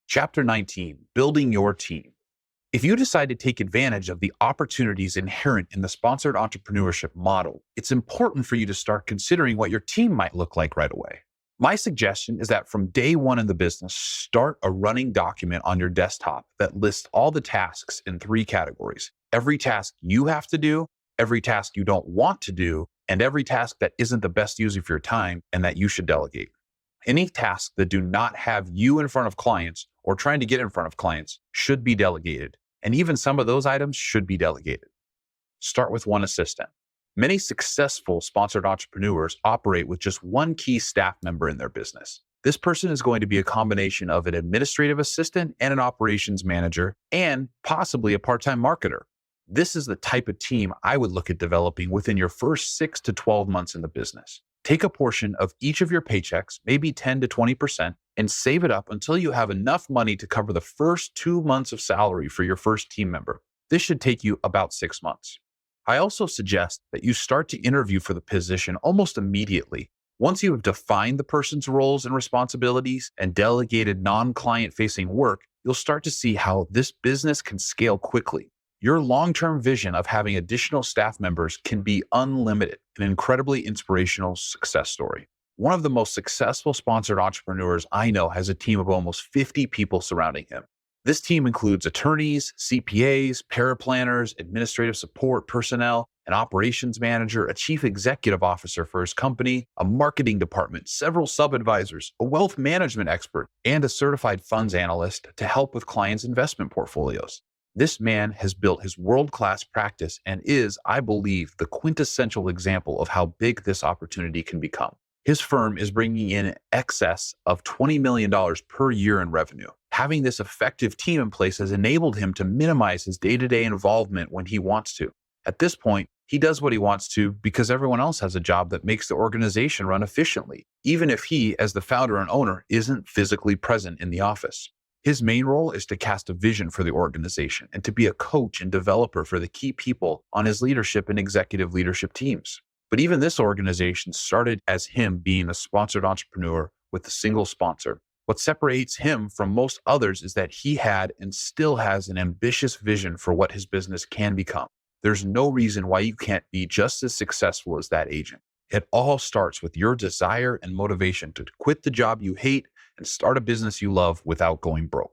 Chapter 19, Building Your Team. If you decide to take advantage of the opportunities inherent in the sponsored entrepreneurship model, it's important for you to start considering what your team might look like right away. My suggestion is that from day one in the business, start a running document on your desktop that lists all the tasks in three categories. Every task you have to do, every task you don't want to do, and every task that isn't the best use of your time and that you should delegate. Any tasks that do not have you in front of clients or trying to get in front of clients should be delegated. And even some of those items should be delegated. Start with one assistant. Many successful sponsored entrepreneurs operate with just one key staff member in their business. This person is going to be a combination of an administrative assistant and an operations manager, and possibly a part-time marketer. This is the type of team I would look at developing within your first 6 to 12 months in the business. Take a portion of each of your paychecks, maybe 10 to 20%, and save it up until you have enough money to cover the first 2 months of salary for your first team member. This should take you about 6 months. I also suggest that you start to interview for the position almost immediately. Once you have defined the person's roles and responsibilities and delegated non-client facing work, you'll start to see how this business can scale quickly. Your long-term vision of having additional staff members can be unlimited, an incredibly inspirational success story. One of the most successful sponsored entrepreneurs I know has a team of almost 50 people surrounding him. This team includes attorneys, CPAs, paraplanners, administrative support personnel, an operations manager, a chief executive officer for his company, a marketing department, several sub-advisors, a wealth management expert, and a certified funds analyst to help with clients' investment portfolios. This man has built his world-class practice and is, I believe, the quintessential example of how big this opportunity can become. His firm is bringing in excess of $20 million per year in revenue. Having this effective team in place has enabled him to minimize his day-to-day involvement when he wants to. At this point, he does what he wants to because everyone else has a job that makes the organization run efficiently, even if he, as the founder and owner, isn't physically present in the office. His main role is to cast a vision for the organization and to be a coach and developer for the key people on his leadership and executive leadership teams. But even this organization started as him being a sponsored entrepreneur with a single sponsor. What separates him from most others is that he had and still has an ambitious vision for what his business can become. There's no reason why you can't be just as successful as that agent. It all starts with your desire and motivation to quit the job you hate and start a business you love without going broke.